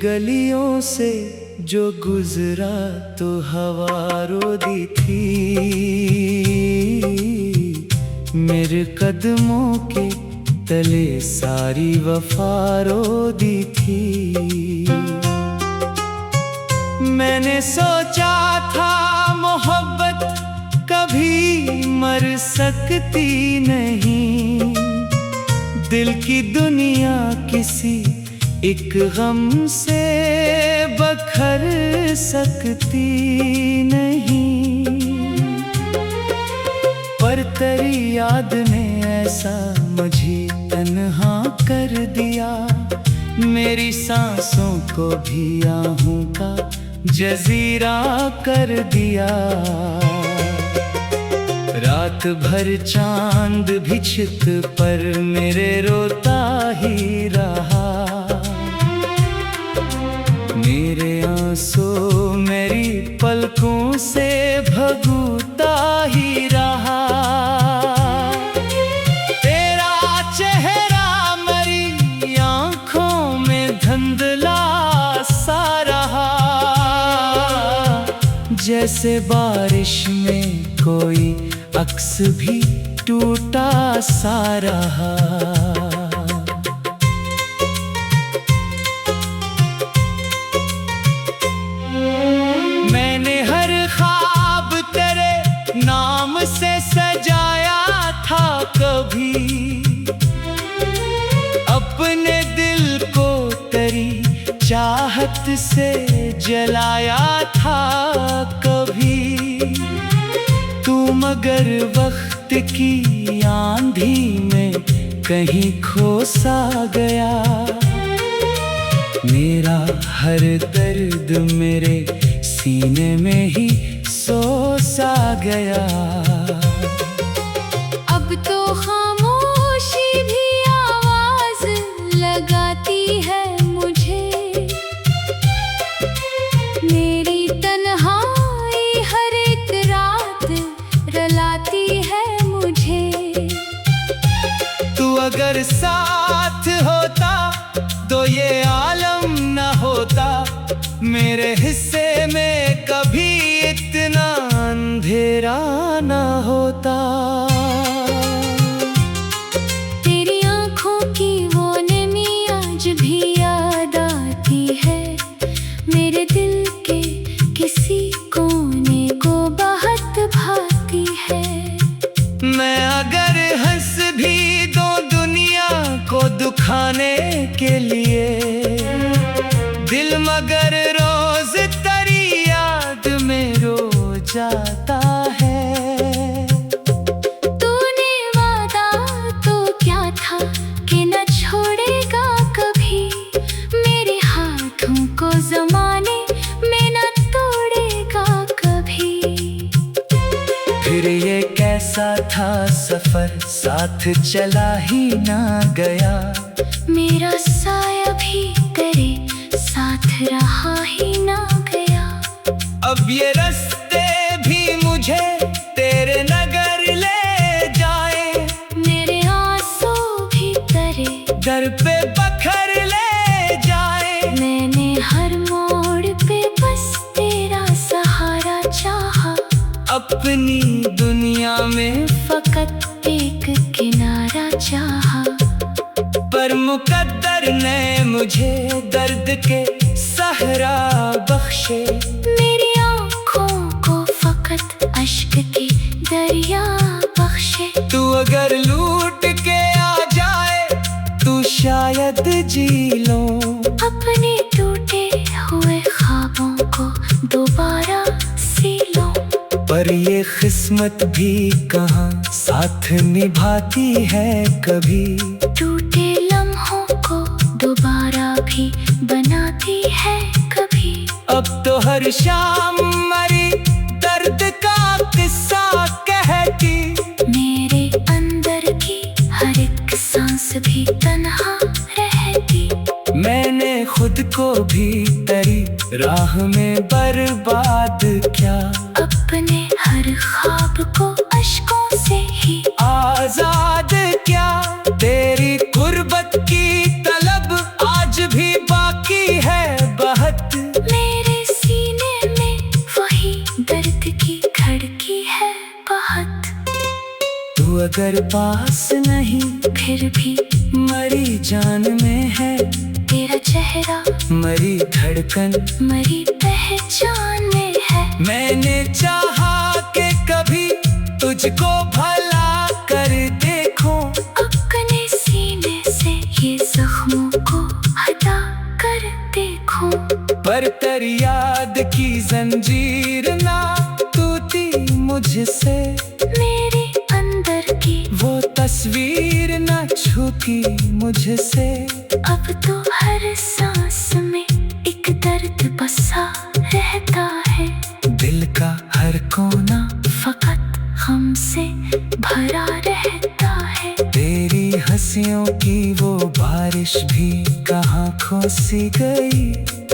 गलियों से जो गुजरा तो हवा रो दी थी। मेरे कदमों के तले सारी वफा रो दी थी। मैंने सोचा था मोहब्बत कभी मर सकती नहीं। दिल की दुनिया किसी एक गम से बखर सकती नहीं। पर तेरी याद ने ऐसा मुझे तन्हा कर दिया। मेरी सांसों को भी आहूं का जजीरा कर दिया। रात भर चांद भी छित पर मेरे रोता ही रहा। मेरे आंसू मेरी पलकों से भगूता ही रहा। तेरा चेहरा मेरी आंखों में धुंधला सा रहा। जैसे बारिश में कोई अक्स भी टूटा सा रहा। मैंने हर ख्वाब तेरे नाम से सजाया था कभी। अपने दिल को तेरी चाहत से जलाया था कभी। तू मगर वक्त की आंधी में कहीं खो सा गया। मेरा हर दर्द मेरे सीने में ही सो सा गया। अब तो खामोशी भी आवाज लगाती है मुझे। मेरी तन्हाई हर एक रात रुलाती है मुझे। तू अगर साथ होता तो ये आलम न होता। मेरे हिस्से में कभी इतना अंधेरा न होता। तेरी आंखों की वो नमी आज भी याद आती है। मेरे दिल के किसी कोने को बहुत भाती है। मैं अगर हंस भी दो दुनिया को दुखाने के लिए। दिल मगर रोज तेरी याद में रो जाता है। तूने वादा तो क्या था कि न छोड़ेगा कभी। मेरे हाथों को ज़माने में न तोड़ेगा कभी। फिर ये कैसा था सफर साथ चला ही ना गया। मेरा साया भी तेरे साथ रहा ही ना गया। अब ये रास्ते भी मुझे तेरे नगर ले जाए। मेरे आंसू भी तेरे दर पे बखर ले जाए। मैंने हर मोड़ पे बस तेरा सहारा चाहा। अपनी दुनिया में फकत एक किनारा चाहा। पर मुकद्दर ने मुझे दर्द के सहरा बख्शे। मेरी आँखों को फकत अश्क के दरिया बख्शे। तू अगर लूट के आ जाए तू शायद जी लो। अपने टूटे हुए ख्वाबों को दोबारा सी लो। पर ये किस्मत भी कहाँ साथ निभाती है कभी। टूटे लम्हों को दोबारा भी बनाती है कभी। अब तो हर शाम मरी दर्द का किस्सा कहती। मेरे अंदर की हर एक सांस भी तन्हा रहती। मैंने खुद को भी तेरी राह में बर्बाद किया। अपने हर ख्वाब को अश्कों से ही आजाद क्या। तेरी गुर्बत की तलब आज भी बाकी है। तू अगर पास नहीं फिर भी मरी जान में है तेरा चेहरा, मरी धड़कन मरी पहचान में है। मैंने चाहा कि कभी तुझको भला कर देखूं, अपने सीने से ये जख्मों को हटा कर देखूं। पर तेरी याद की जंजीर ना टूटी मुझसे, मेरे अंदर की वो तस्वीर ना छूटी मुझसे। अब तो हर सांस में एक दर्द बसा रहता है, दिल का हर कोना फकत हमसे भरा रहता है। तेरी हंसियों की वो बारिश भी कहाँ खो सी गई,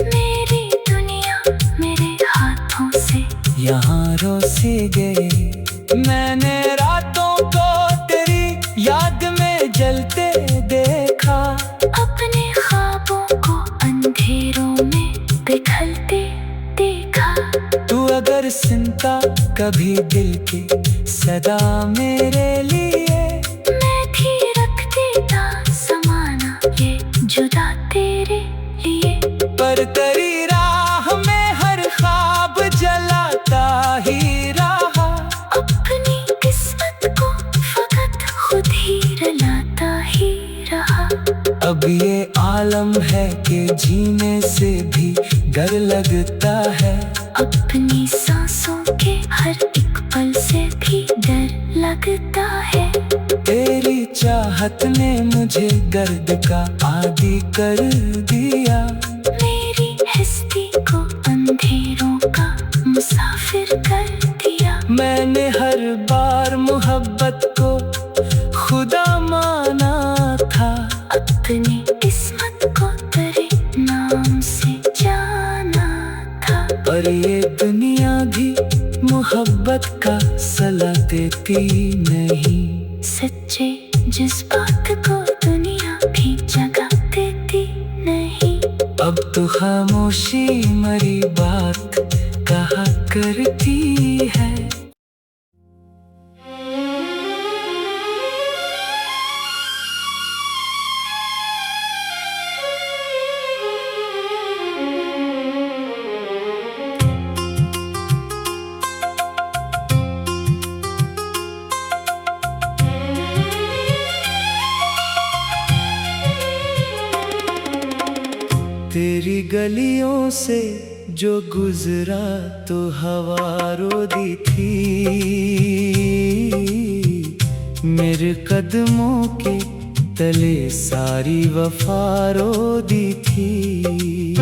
मेरी दुनिया मेरे हाथों से यहाँ रोसी गई। मैंने रातों को तेरी याद में जलते देखा, अपने ख्वाबों को अंधेरों में पिघलते देखा। तू अगर सुनता कभी दिल की सदा मेरे लिए, मैं भी रख देता ज़माना ये जुदा तेरे लिए। पर तेरी राह में हर ख्वाब जलाता ही रहा, अपनी किस्मत को फकत खुद ही रुलाता ही रहा। अब ये आलम है कि जीने से भी डर लगता है, अपनी सांसों के हर एक पल से भी डर लगता है। तेरी चाहत ने मुझे दर्द का आदी कर दिया, मेरी हस्ती को अंधेरों का मुसाफिर कर दिया। मैंने हर बार मोहब्बत को खुदा माना था, अपनी किस्मत को तेरे नाम से जाना था। पर ये दुनिया भी मोहब्बत का सला देती नहीं, सच्चे जज्बात को दुनिया भी जगह देती नहीं। अब तो खामोशी मरी बात कहा करती है। तेरी गलियों से जो गुजरा तो हवा रो दी थी, मेरे कदमों के तले सारी वफा रो दी थी।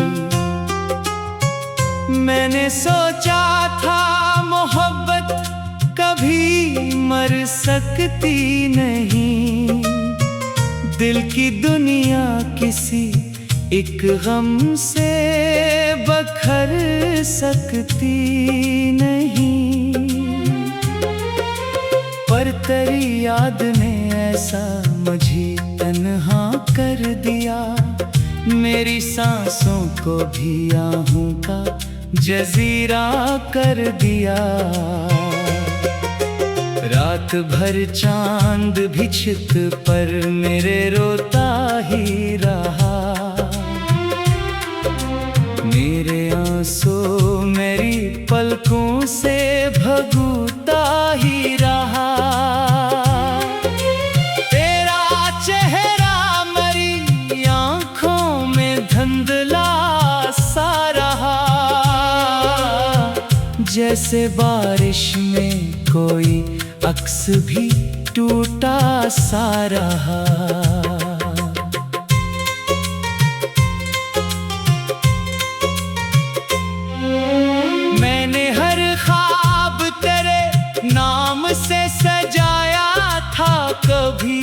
मैंने सोचा था मोहब्बत कभी मर सकती नहीं, दिल की दुनिया किसी एक गम से बखर सकती नहीं। पर तेरी याद ने ऐसा मुझे तन्हा कर दिया, मेरी सांसों को भी आहूं का जजीरा कर दिया। रात भर चांद भी छित पर मेरे रोता ही रहा, मेरे आंसू मेरी पलकों से भगूता ही रहा। तेरा चेहरा मेरी आंखों में धुंधला सा रहा, जैसे बारिश में कोई अक्स भी टूटा सा रहा। मैंने हर ख्वाब तेरे नाम से सजाया था कभी,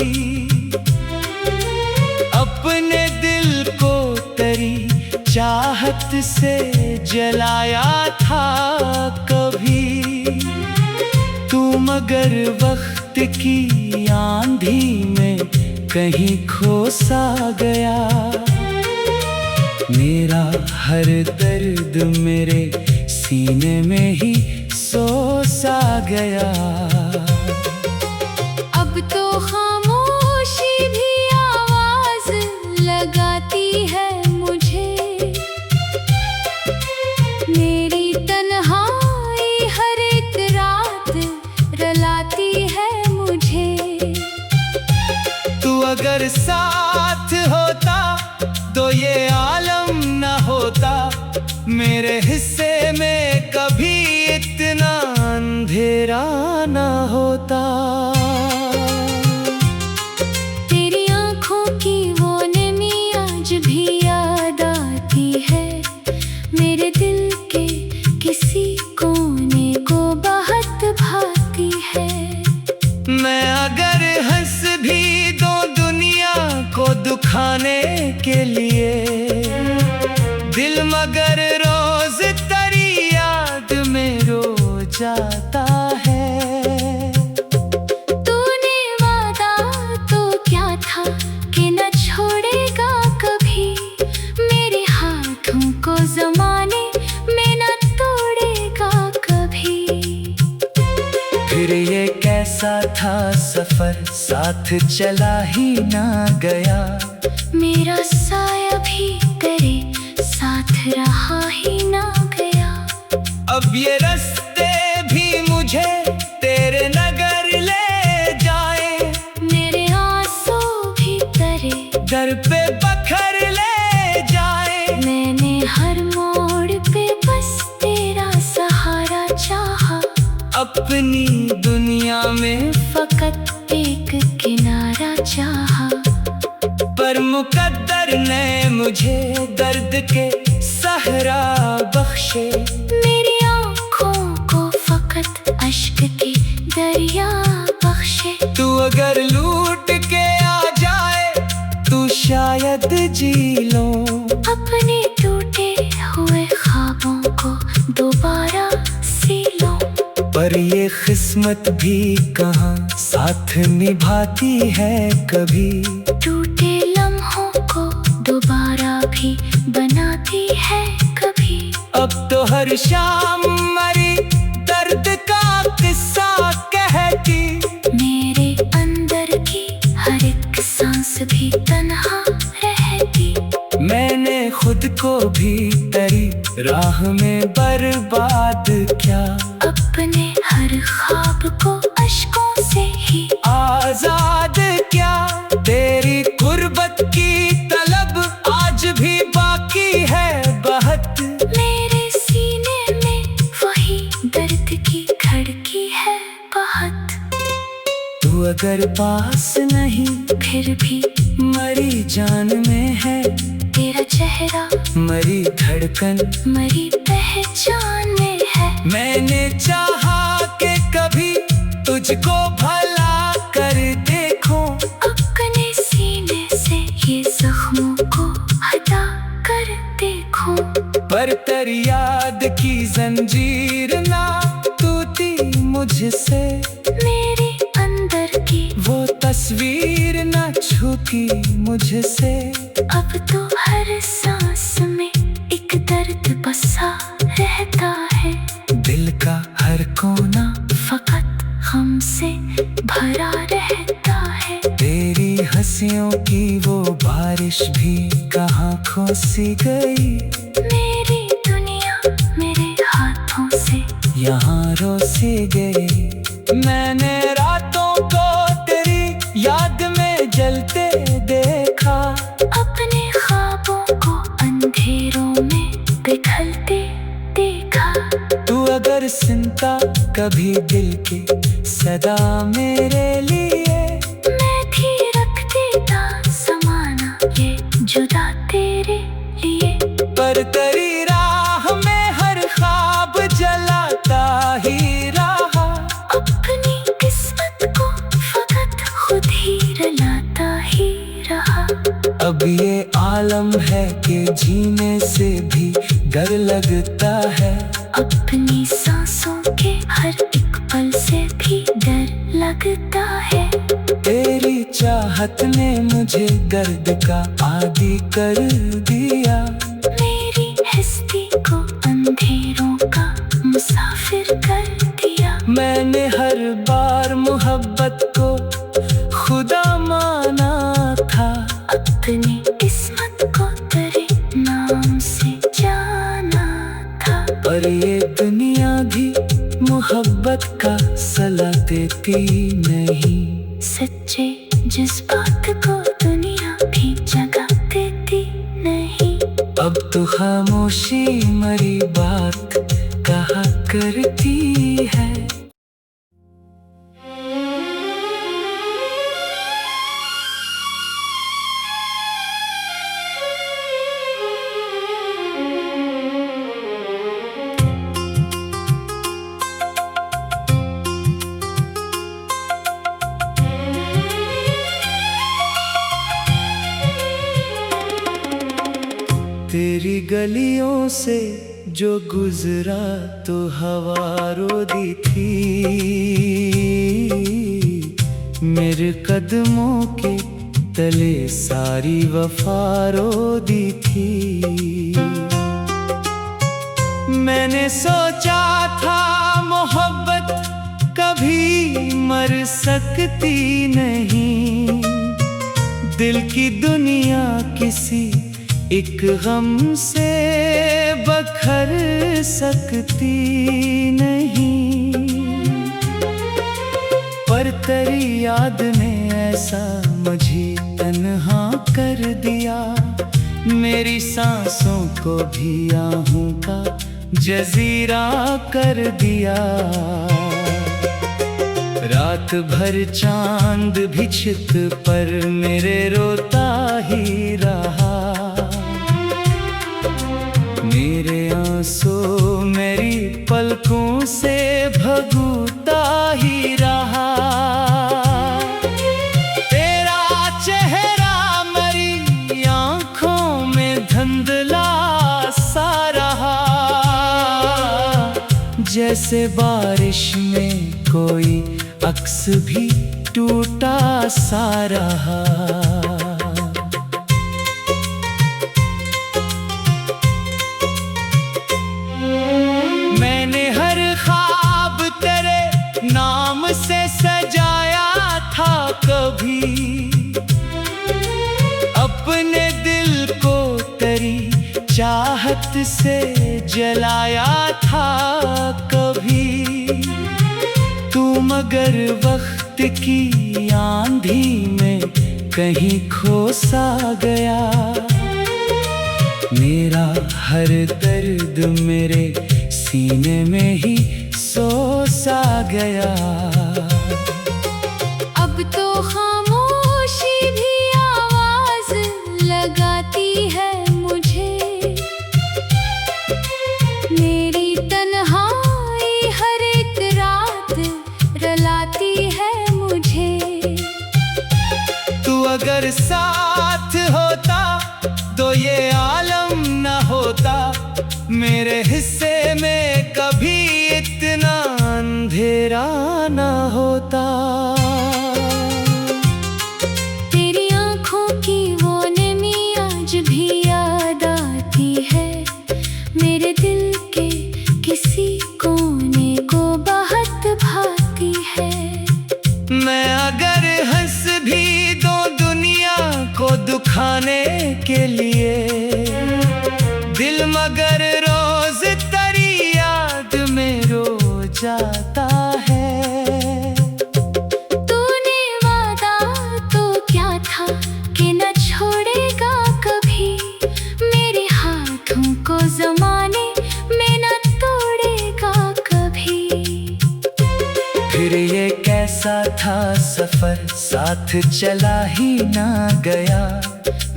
अपने दिल को तेरी चाहत से जलाया था कभी। तू मगर वक्त की आंधी में कहीं खो सा गया, मेरा हर दर्द मेरे सीने में ही सो सा गया। अब अगर साथ होता तो ये आलम न होता, मेरे हिस्से में कभी इतना अंधेरा न होता। तेरी आंखों की वो नमी आज भी याद आती है, मेरे दिल के किसी कोने को बहुत भाती है। मैं अगर हंस भी दो दुनिया को दुखाने के लिए, दिल मगर रोज तेरी याद में रो जाता है। तूने वादा तो क्या था कि न छोड़ेगा कभी, मेरे हाथों को ज़माने में न तोड़ेगा कभी। फिर ये कैसा था सफर, साथ चला ही ना गया, मेरा साया भी तेरे साथ रहा ही ना गया। अब ये रास्ते भी मुझे तेरे नगर ले जाए, मेरे आंसू भी तेरे दर पे बखर ले जाए। मैंने हर मोड़ पे बस तेरा सहारा चाहा, अपनी दुनिया में फकत एक किनारा चाहा। पर मुकद्दर ने मुझे दर्द के सहरा बख्शे, मेरी आँखों को फकत अश्क के दरिया बख्शे। तू अगर लूट के आ जाए तू शायद जी लो, अपने टूटे हुए ख्वाबों को दोबारा सी लो। पर ये किस्मत भी कहाँ साथ निभाती है कभी, टूटे लम्हों को दोबारा भी बनाती है कभी। अब तो हर शाम मरी दर्द का किस्सा कहती, मेरे अंदर की हर एक सांस भी तन्हा रहती। मैंने खुद को भी तेरी राह में बर्बाद किया, अपने हर ख्वाब को अश्कों से ही आजाद क्या। तेरी गुर्बत की तलब आज भी बाकी है बहुत, मेरे सीने में वही दर्द की धड़की है बहुत। तू अगर पास नहीं फिर भी मरी जान में है, तेरा चेहरा मरी धड़कन मरी पहचान में है। मैंने चाहा कि कभी तुझको भला कर देखूं, अपने सीने से ये जख्मों को हटा कर देखूं। पर तेरी याद की जंजीर ना टूटी मुझसे, मेरे अंदर की वो तस्वीर ना छूटी मुझसे। अब तो हर सांस में एक दर्द बसा रहता है, दिल का हर कोना फकत हमसे भरा रहता है। तेरी हंसियों की वो बारिश भी कहाँ खो सी गई, मेरी दुनिया मेरे हाथों से यहाँ रोसी गई। मैंने रातों को तेरी याद में जलते देखा, अपने ख्वाबों को अंधेरों में बिखरते देखा। तू अगर सुनता कभी दिल की सदा मेरे लिए, मैं भी रख देता समाना ये जुदा तेरे लिए। पर तेरी राह में हर ख्वाब जलाता ही रहा, अपनी किस्मत को फकत खुद ही रुलाता ही रहा। अब ये आलम है कि जीने से भी डर लगता है, अपनी सांसों के हर एक पल से भी डर लगता है। तेरी चाहत ने मुझे दर्द का आदी कर दिया, मेरी हस्ती को अंधेरों का मुसाफिर कर दिया। मैंने हर बार मोहब्बत को खुदा माना था, अपनी किस्मत को तेरे नाम से जाना था। पर ये दुनिया भी मोहब्बत का सला देती नहीं, सच्चे जज्बात को अब तो खामोशी मरी बात कहा करती है। तेरी गलियों से जो गुजरा तो हवा रो दी थी, मेरे कदमों के तले सारी वफा रो दी थी। मैंने सोचा था मोहब्बत कभी मर सकती नहीं, दिल की दुनिया किसी एक गम से बखर सकती नहीं। पर तेरी याद ने ऐसा मुझे तन्हा कर दिया, मेरी सांसों को भी आहूं का जजीरा कर दिया। रात भर चांद भी छित पर मेरे रोता ही रहा, मेरे आंसू मेरी पलकों से भगूता ही रहा। तेरा चेहरा मेरी आंखों में धुंधला सा रहा, जैसे बारिश में कोई अक्स भी टूटा सा रहा। मैंने हर ख्वाब तेरे नाम से सजाया था, कभी अपने दिल को तेरी चाहत से जलाया था कभी। तू मगर वक्त की आंधी में कहीं खो सा गया, मेरा हर दर्द मेरे सीने में ही सो सा गया। अब तो खामोशी भी आवाज लगाती है मुझे, मेरी तन्हाई हर एक रात रुलाती है मुझे। तू अगर साथ होता तो ये आलम न होता, मेरे हिस्से में कभी इतना अंधेरा न होता। तेरी आंखों की वो नमी आज भी याद आती है, मेरे दिल के किसी कोने को बहुत भाती है। मैं अगर हंस भी दो दुनिया को दुखाने के लिए, दिल मगर रोज तेरी याद में रो जाता है। तूने वादा तो क्या था कि न छोड़ेगा कभी, मेरे हाथों को ज़माने में न तोड़ेगा कभी। फिर ये कैसा था सफर, साथ चला ही ना गया,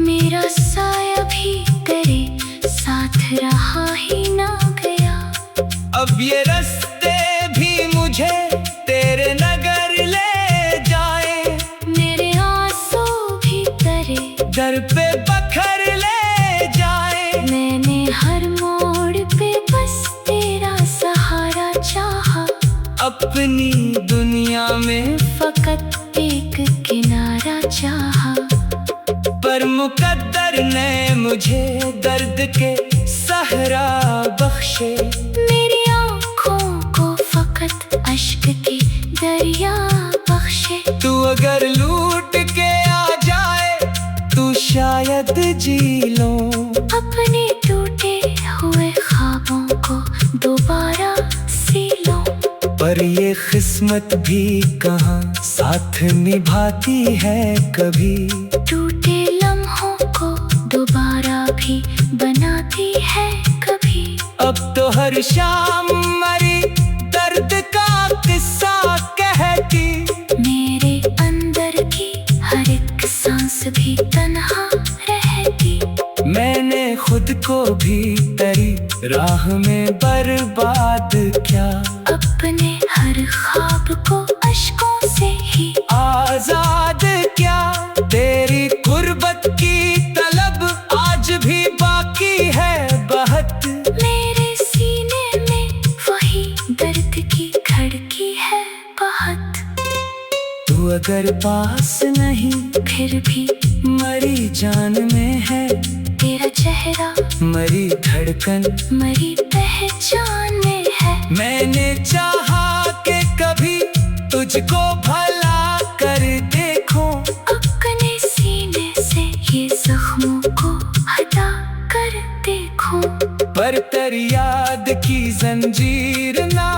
मेरा साया भी तेरे साथ रहा ही ना गया। अब ये रास्ते भी मुझे तेरे नगर ले जाए, मेरे आंसू भी तेरे दर पे बखर ले जाए। मैंने हर मोड़ पे बस तेरा सहारा चाहा, अपनी दुनिया में फकत एक किनारा चाहा। पर मुकद्दर ने मुझे दर्द के सहरा बख्शे, मेरी आँखों को फकत अश्क के दरिया बख्शे। तू अगर लूट के आ जाए तू शायद जी लो, अपने टूटे हुए ख्वाबों को दोबारा सी लो। पर ये किस्मत भी कहाँ साथ निभाती है कभी, टूटे लम्हों को दोबारा भी बनाती हर शाम मरी दर्द का किस्सा कहती। मेरे अंदर की हर एक सांस भी तन्हा रहती। मैंने खुद को भी तेरी राह में बर्बाद किया। अपने हर ख्वाब को अश्कों से ही आजाद क्या। तेरी गुर्बत की तलब आज भी बाकी है बहुत। मेरे सीने में वही दर्द की धड़की है बहुत। तू अगर पास नहीं फिर भी मरी जान में है। तेरा चेहरा मरी धड़कन मरी पहचान में है। मैंने चाहा कि कभी तुझको भला कर देखूं। अपने सीने से ये जख्मों को हटा कर देखूं। पर तेरी याद की जंजीर ना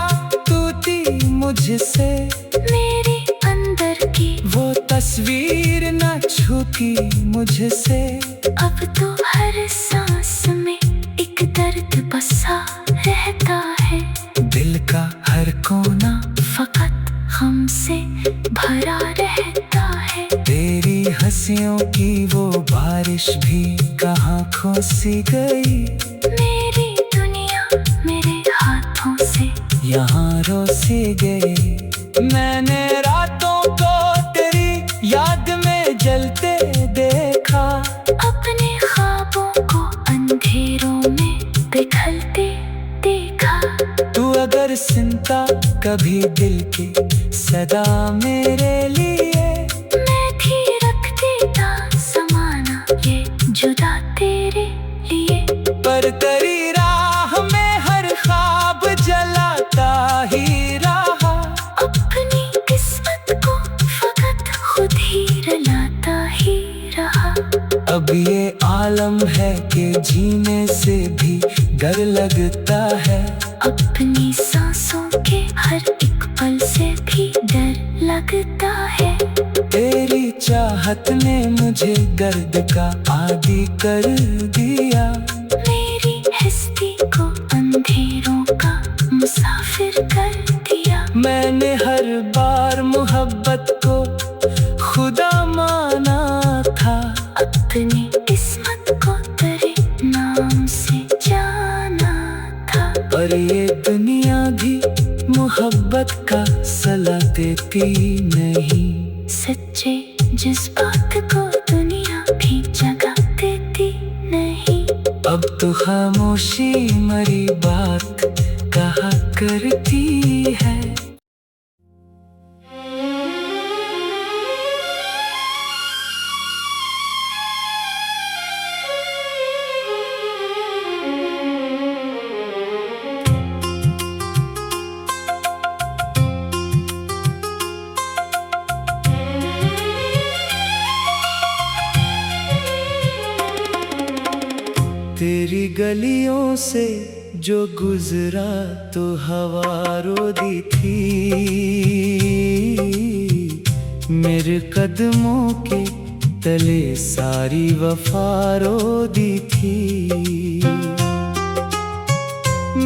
टूटी मुझसे। मेरे अंदर की वो तस्वीर ना छूटी मुझसे। अब तो हर सांस में एक दर्द बसा रहता है। दिल का हर कोना फकत हमसे भरा रहता है। तेरी हंसियों की वो बारिश भी कहाँ खो सी गई। मेरी दुनिया मेरे हाथों से यहाँ रोसी गई। मैंने रातों को तेरी याद में जलते देखा। अपने ख्वाबों को अंधेरों में पिघलते देखा। तू अगर सुनता कभी दिल की सदा मेरे लिए। मैं भी रख देता ज़माना ये जुदा तेरे लिए। पर तेरी राह में हर ख्वाब जलाता ही रहा। अपनी किस्मत को फकत खुद ही रुलाता ही रहा। अब ये आलम है कि जीने से भी डर लगता है। अपनी सांसों के हर एक पल से भी डर लगता है। तेरी चाहत ने मुझे गर्द का आदी कर दिया। मेरी हस्ती को अंधेरों का मुसाफिर कर दिया। मैंने हर बार मोहब्बत को खुदा माना था। अपनी किस्मत को तेरे नाम से जाना था। पर ये दुनिया भी मोहब्बत का सला देती नहीं। सच्चे जज्बात को दुनिया भी जगह देती नहीं। अब तो खामोशी मरी बात कहा करती है। तेरी गलियों से जो गुजरा तो हवा रो दी थी। मेरे कदमों के तले सारी वफा रो दी थी।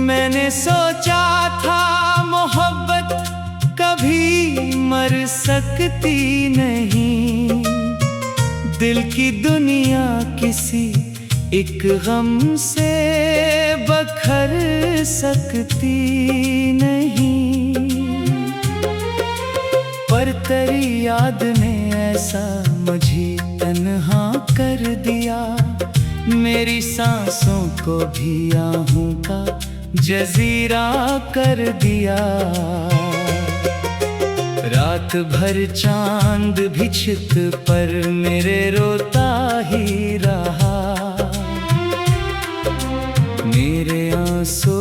मैंने सोचा था मोहब्बत कभी मर सकती नहीं। दिल की दुनिया किसी एक गम से बखर सकती नहीं। पर तेरी याद ने ऐसा मुझे तन्हा कर दिया। मेरी सांसों को भी आहूं का जजीरा कर दिया। रात भर चांद भी छित पर मेरे रोता ही रहा। मेरे आंसू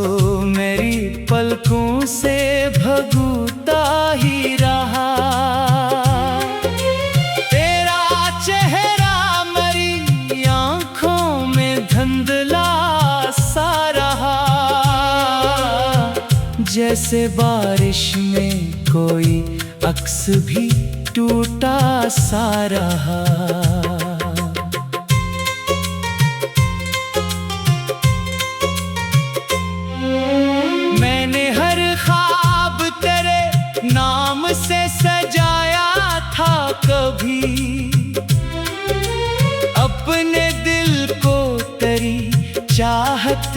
मेरी पलकों से भगूता ही रहा। तेरा चेहरा मेरी आंखों में धुंधला सा रहा। जैसे बारिश में कोई अक्स भी टूटा सा रहा।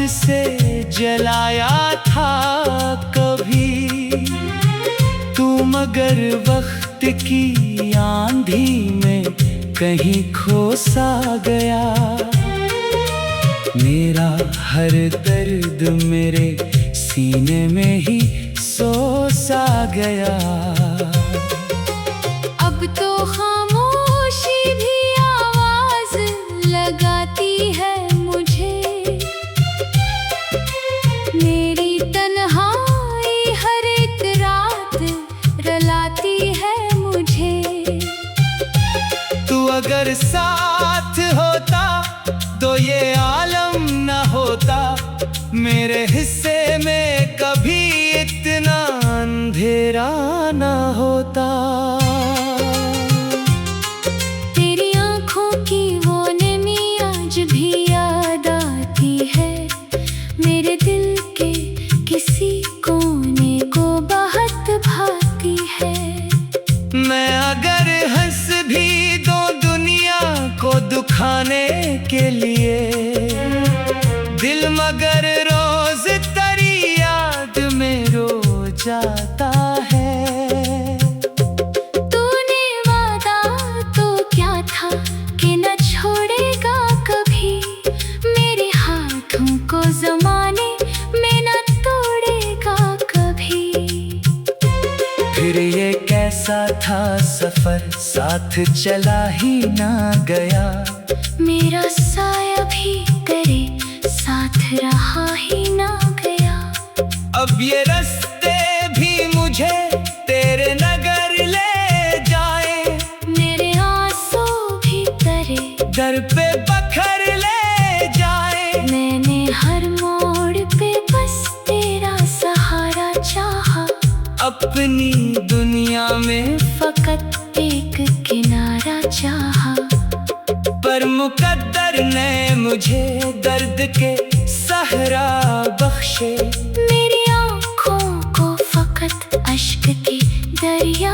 से जलाया था कभी तू, मगर वक्त की आंधी में कहीं खो सा गया। मेरा हर दर्द मेरे सीने में ही सो सा गया। अब तो खामोशी भी आवाज लगाती है मुझे, मेरी तन्हाई हर एक रात रुलाती है मुझे। तू अगर साथ होता तो ये आलम न होता, मेरे हिस्से में कभी इतना अंधेरा न होता। तेरी आंखों की वो नमी आज भी याद आती है, मेरे दिल के किसी कोने को बहुत भाती है। मैं अगर हंस भी दूं दुनिया को दुखाने के लिए, दिल मगर रोज तेरी याद में रो जाता है। तूने वादा तो क्या था कि न छोड़ेगा कभी, मेरे हाथों को ज़माने में न तोड़ेगा कभी। फिर ये कैसा था सफर, साथ चला ही ना गया। मेरा साया भी तेरे साथ रहा ही ना गया। अब ये रास्ते भी मुझे तेरे नगर ले जाए, मेरे आंसू भी तेरे दर पे बखर ले जाए। मैंने हर मोड़ पे बस तेरा सहारा चाहा, अपनी दुनिया में फकत एक किनारा चाहा। पर मुकद्दर ने मुझे दर्द के सहरा बख्शे, मेरी आँखों को फकत अश्क के दरिया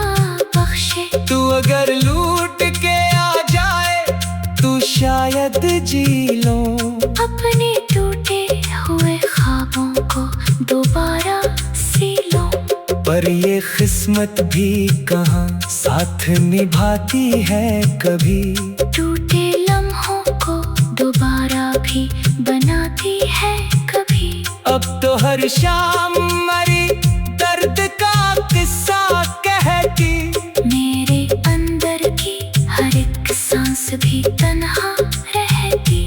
बख्शे। तू अगर लूट के आ जाए तू शायद जी लो, अपने टूटे हुए ख्वाबों को दोबारा सी लो। पर ये किस्मत भी कहाँ साथ निभाती है कभी, टूटे लम्हों को दोबारा भी बनाती है कभी। अब तो हर शाम मरी दर्द का किस्सा कहती, मेरे अंदर की हर एक सांस भी तन्हा रहती।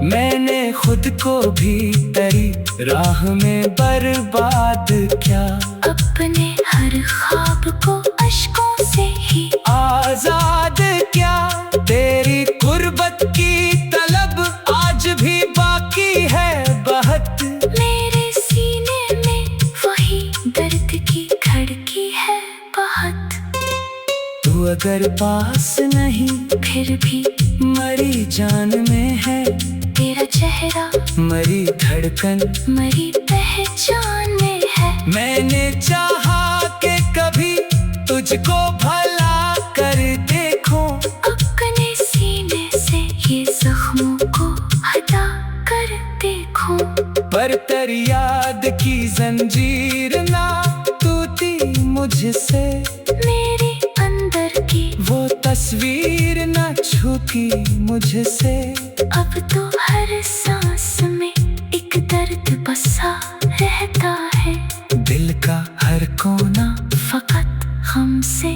मैंने खुद को भी तेरी राह में बर्बाद किया, अपने हर ख्वाब को अश्कों से ही आजाद क्या। तेरी गुर्बत की तलब आज भी बाकी है बहुत, मेरे सीने में वही दर्द की धड़की है बहुत। तू अगर पास नहीं फिर भी मरी जान में है तेरा चेहरा, मरी धड़कन मरी पहचान में है। मैंने चाहा कि कभी तुझको भला कर देखूं, अपने सीने से ये जख्मों को हटा कर देखूं। पर तेरी याद की जंजीर ना टूटी मुझसे, मेरे अंदर की वो तस्वीर ना छूटी मुझसे। अब तो हर सांस में एक दर्द बसा रहता है, दिल का हर कोना फकत हमसे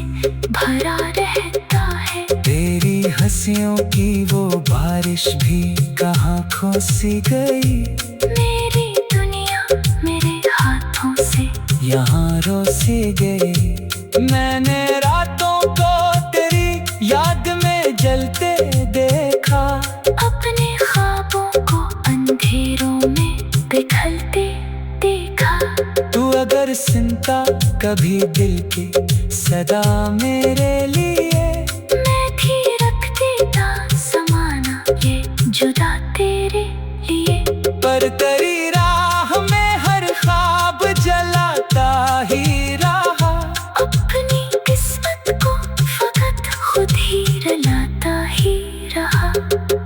भरा रहता है। तेरी हंसियों की वो बारिश भी कहाँ खो सी गई, मेरी दुनिया मेरे हाथों से यहाँ रोसी गई। मैंने रातों को तेरी याद में जलते देखा, अपने ख्वाबों को अंधेरों में पिघलते देखा। तू अगर सुनता कभी दिल की सदा मेरे लिए, मैं भी रख देता समाना ये जुदा तेरे लिए। पर तेरी राह में हर ख्वाब जलाता ही रहा, अपनी किस्मत को फकत खुद ही रुलाता ही रहा।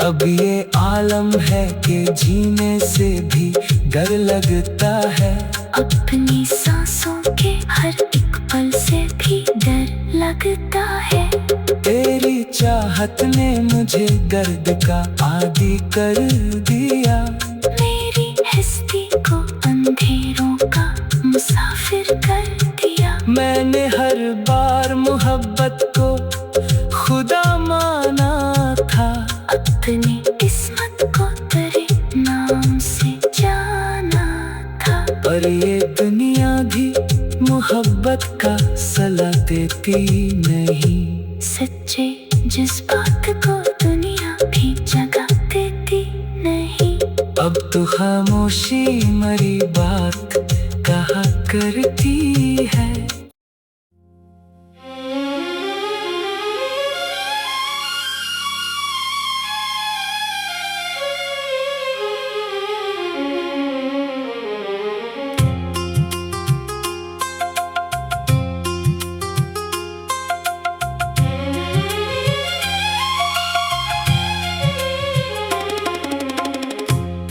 अब ये आलम है कि जीने से भी डर लगता है। अपनी सांसों के हर एक पल से भी डर लगता है। तेरी चाहत ने मुझे दर्द का आदी कर दिया। मेरी हस्ती को अंधेरों का मुसाफिर कर दिया। मैंने हर बार मोहब्बत को खुदा माना था। अपनी किस्मत को तेरे नाम से जाना था। और ये दुनिया भी मोहब्बत का सला देती नहीं। सच्चे जज्बात को दुनिया भी जगा देती नहीं। अब तो खामोशी मरी बात कहा करती है।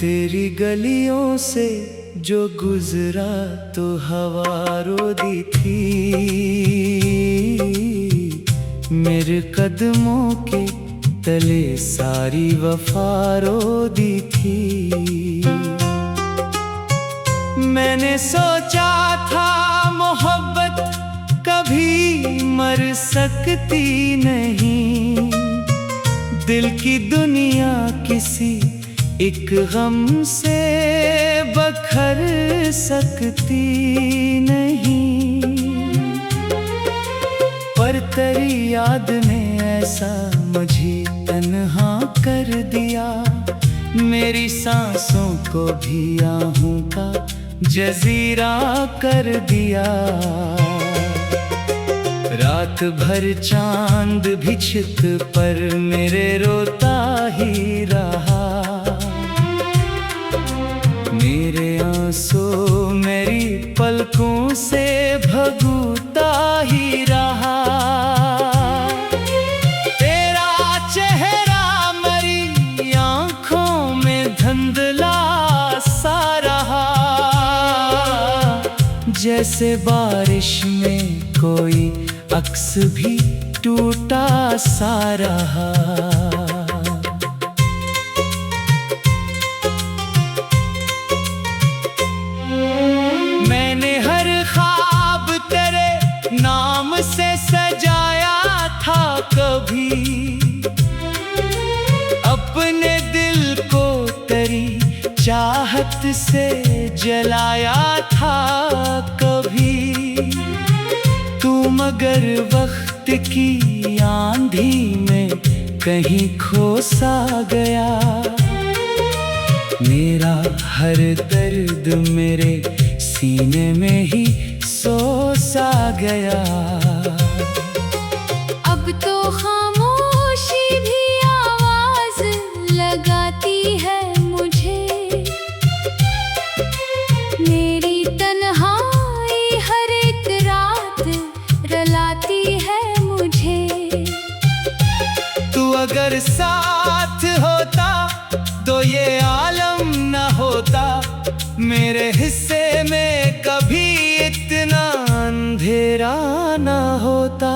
तेरी गलियों से जो गुजरा तो हवा रो दी थी। मेरे कदमों के तले सारी वफा रो दी थी। मैंने सोचा था मोहब्बत कभी मर सकती नहीं। दिल की दुनिया किसी एक गम से बखर सकती नहीं। पर तेरी याद ने ऐसा मुझे तन्हा कर दिया। मेरी सांसों को भी आहूं का जजीरा कर दिया। रात भर चांद भी छित पर मेरे रोता ही रहा। मेरे आंसू मेरी पलकों से भगूता ही रहा। तेरा चेहरा मेरी आंखों में धुंधला सा रहा। जैसे बारिश में कोई अक्स भी टूटा सा रहा। नाम से सजाया था कभी अपने दिल को तेरी चाहत से जलाया था कभी। तू मगर वक्त की आंधी में कहीं खो सा गया। मेरा हर दर्द मेरे सीने में ही सो सा गया। अब तो खामोशी भी आवाज लगाती है मुझे। मेरी तन्हाई हर एक रात रुलाती है मुझे। तू अगर साथ होता तो ये आलम न होता। मेरे हिस्से में कभी इतना अंधेरा न होता।